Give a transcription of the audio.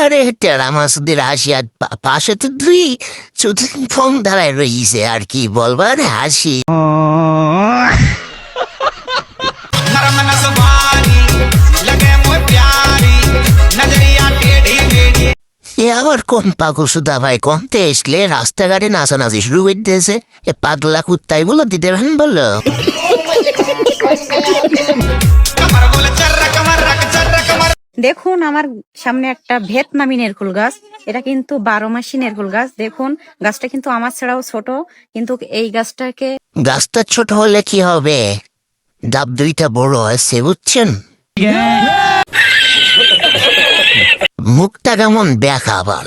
আরে টেরা মাসুদের হাসি আর পাশে তো দুই শুধু ফোন দাঁড়ায় রয়েছে আর কি বলবার হাসি। এ আবার কোন পাগল সুদা ভাই কমতে আসলে রাস্তাঘাটে নাচানাচি শুরু করে দিয়েছে। এ পাগলা কুত্তাই বলো দিতে পারেন বললো। দেখুন আমার সামনে একটা ভিয়েতনামি নেরকুল গাছ, এটা কিন্তু 12 মাসি নেরকুল গাছ। দেখুন গাছটা কিন্তু আমার ছাড়াও ছোট, কিন্তু এই গাছটাকে গাছটা ছোট হলে কি হবে, ডাব দুইটা বড় আছে বুঝছেন। মুখটা কেমন দেখা আবার।